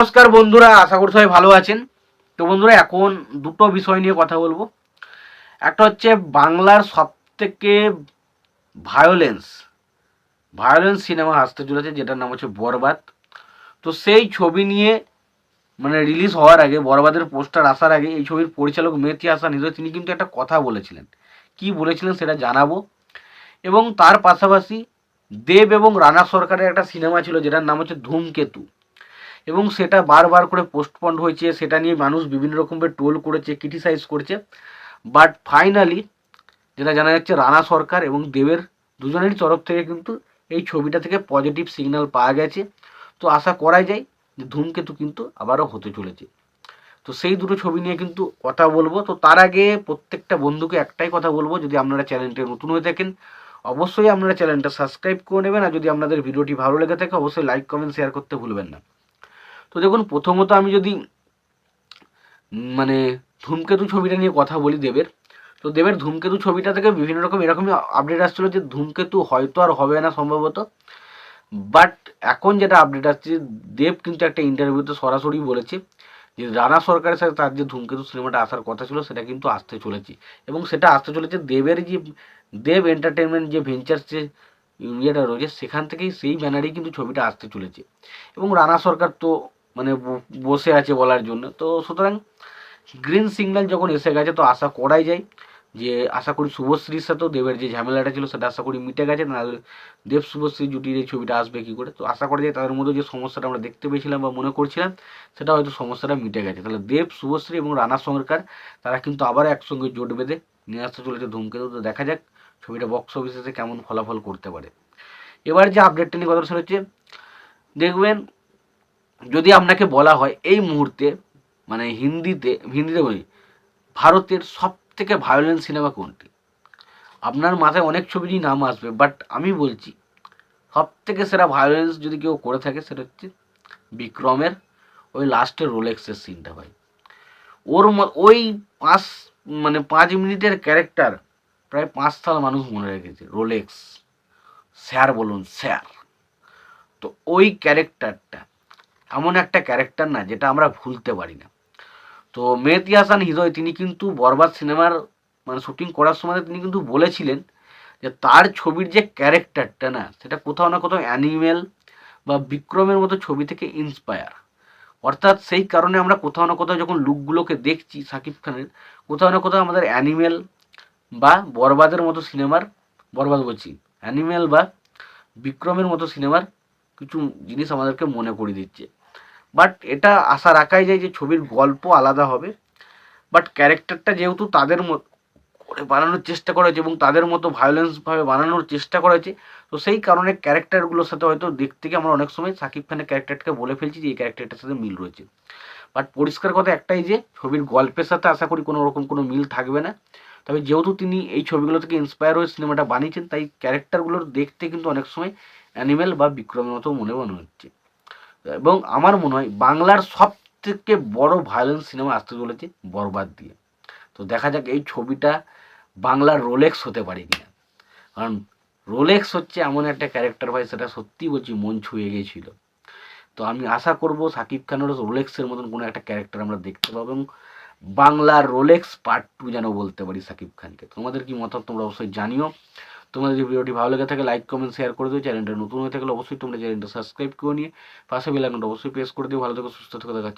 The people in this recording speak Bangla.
নমস্কার বন্ধুরা, আশা করি সবাই ভালো আছেন। তো বন্ধুরা, এখন দুটো বিষয় নিয়ে কথা বলবো। একটা হচ্ছে বাংলার সব থেকে ভায়োলেন্স ভায়োলেন্স সিনেমা আসতে চলেছে, যেটার নাম হচ্ছে বরবাদ। তো সেই ছবি নিয়ে রিলিজ হওয়ার আগে, বরবাদের পোস্টার আসার আগে, এই ছবির পরিচালক মেহেদী হাসান হৃদয় তিনি কিন্তু একটা কথা বলেছিলেন। কি বলেছিলেন সেটা জানাবো। এবং তার পাশাপাশি দেব এবং রানা সরকারের একটা সিনেমা ছিল যেটার নাম হচ্ছে ধূমকেতু, এবং সেটা বারবার করে পোস্টপন্ড হয়েছে। সেটা নিয়ে মানুষ বিভিন্ন রকমভাবে ট্রোল করেছে, ক্রিটিসাইজ করেছে। বাট ফাইনালি যেটা জানা যাচ্ছে, রানা সরকার এবং দেবের দুজনেরই তরফ থেকে কিন্তু এই ছবিটা থেকে পজিটিভ সিগন্যাল পাওয়া গেছে। তো আশা করাই যায় যে ধূমকেতু কিন্তু আবারও হতে চলেছে। তো সেই দুটো ছবি নিয়ে কিন্তু কথা বলবো। তো তার আগে প্রত্যেকটা বন্ধুকে একটাই কথা বলবো, যদি আপনারা চ্যানেলটি নতুন হয়ে থাকেন অবশ্যই আপনারা চ্যানেলটা সাবস্ক্রাইব করে নেবেন, আর যদি আপনাদের ভিডিওটি ভালো লেগে থাকে অবশ্যই লাইক কমেন্ট শেয়ার করতে ভুলবেন না। তো দেখুন, প্রথমত আমি যদি মানে ধূমকেতু ছবিটা নিয়ে কথা বলি দেবের, তো দেবের ধূমকেতু ছবিটা থেকে বিভিন্ন রকম এরকমই আপডেট আসছিল যে ধূমকেতু হয়তো আর হবে না সম্ভবত। বাট এখন যেটা আপডেট আসছে, দেব কিন্তু একটা ইন্টারভিউতে সরাসরি বলেছে যে রানা সরকারের সাথে তার যে ধূমকেতু সিনেমাটা আসার কথা ছিল সেটা কিন্তু আসতে চলেছে, এবং সেটা আসতে চলেছে দেবের যে দেব এন্টারটেনমেন্ট যে ভেঞ্চার্স যে ইন্ডিয়াটা রয়েছে সেখান থেকেই, সেই ব্যানারেই কিন্তু ছবিটা আসতে চলেছে। এবং রানা সরকার তো বসে আছে বলার জন্য। তো সুতরাং গ্রিন সিগন্যাল যখন এসে গেছে, তো আশা করাই যায় যে, আশা করি শুভশ্রীর সাথেও দেবের যে ঝামেলাটা ছিল সেটা আশা করি মিটে গেছে। না দেব শুভশ্রী জুটির এই ছবিটা আসবে কী করে, তো আশা করা যায় তাদের মধ্যে যে সমস্যাটা আমরা দেখতে পেয়েছিলাম বা মনে করছিলাম সেটা হয়তো সমস্যাটা মিটে গেছে। তাহলে দেব শুভশ্রী এবং রানা সরকার তারা কিন্তু আবার একসঙ্গে জোট বেঁধে নিয়ে আসতে চলেছে ধূমকেতু। তো দেখা যাক ছবিটা বক্স অফিসে কেমন ফলাফল করতে পারে। এবার যে আপডেটটা নিয়ে কথা হচ্ছে, দেখবেন যদি আপনাকে বলা হয় এই মুহূর্তে হিন্দিতে বলি ভারতের সব থেকে ভায়োলেন্ট সিনেমা কোনটি, আপনার মাথায় অনেক ছবিরই নাম আসবে। বাট আমি বলছি সব থেকে সেরা ভায়োলেন্স যদি কেউ করে থাকে সেটা হচ্ছে বিক্রমের ওই লাস্টের রোলেক্সের সিনটা। ভাই, ওই পাঁচ 5 মিনিটের ক্যারেক্টার প্রায় 5 সাল মানুষ মনে রেখেছে। রোলেক্স স্যার বলুন স্যার, তো ওই ক্যারেক্টারটা এমন একটা ক্যারেক্টার না যেটা আমরা ভুলতে পারি না। তো মেহেদী হাসান হৃদয় তিনি কিন্তু বরবাদ সিনেমার শুটিং করার সময় তিনি কিন্তু বলেছিলেন যে তার ছবির যে ক্যারেক্টারটা না, সেটা কোথাও না কোথাও অ্যানিমেল বা বিক্রমের মতো ছবি থেকে ইন্সপায়ার। অর্থাৎ সেই কারণে আমরা কোথাও না কোথাও যখন লুকগুলোকে দেখছি শাকিব খানের, কোথাও না কোথাও আমাদের অ্যানিমেল বা বরবাদের মতো সিনেমার, বরবাদ বলছি, অ্যানিমেল বা বিক্রমের মতো সিনেমার কিছু জিনিস আমাদেরকে মনে করে দিচ্ছে। বাট এটা আশা রাখাই যায় যে ছবির গল্প আলাদা হবে, বাট ক্যারেক্টারটা যেহেতু তাদের মতো করে বানানোর চেষ্টা করা হয়েছে এবং তাদের মতো ভায়োলেন্সভাবে বানানোর চেষ্টা করা হয়েছে, তো সেই কারণে ক্যারেক্টারগুলোর সাথে হয়তো দেখতে গিয়ে আমরা অনেক সময় শাকিব খানের ক্যারেক্টারটাকে বলে ফেলছি যে এই ক্যারেক্টারটার সাথে মিল রয়েছে। বাট পরিষ্কার কথা একটাই যে ছবির গল্পের সাথে আশা করি কোনো রকম কোনো মিল থাকবে না। তবে যেহেতু তিনি এই ছবিগুলো থেকে ইন্সপায়ার হয়ে সিনেমাটা বানিয়েছেন, তাই ক্যারেক্টারগুলোর দেখতে কিন্তু অনেক সময় অ্যানিমেল বা বিক্রমের মতো মনে হচ্ছে। এবং আমার মনে হয় বাংলার সব থেকে বড় ভায়োলেন্স সিনেমা আসতে চলেছে বরবাদ দিয়ে। তো দেখা যাক এই ছবিটা বাংলার রোলেক্স হতে পারে কিনা। কারণ রোলেক্স হচ্ছে এমন একটা ক্যারেক্টার, ভাই সেটা সত্যি বলছি মন ছুঁয়ে গিয়েছিল। তো আমি আশা করব শাকিব খানেরও রোলেক্সের মতন কোনো একটা ক্যারেক্টার আমরা দেখতে পাবো, এবং বাংলার রোলেক্স পার্ট 2 যেন বলতে পারি শাকিব খানকে। তোমাদের কি মতামত তোমরা অবশ্যই জানিও। তোমাদের যদি ভিডিওটি ভালো লেগে থাকে লাইক কমেন্ট শেয়ার করে দিও। চ্যানেলটা নতুন হয়ে থাকলে অবশ্যই তোমরা চ্যানেলটা সাবস্ক্রাইব করে নিয়ে পাশে বেল আইকনটা অবশ্যই প্রেস করে দিও। ভালো থেকো, সুস্থ থেকো, দেখা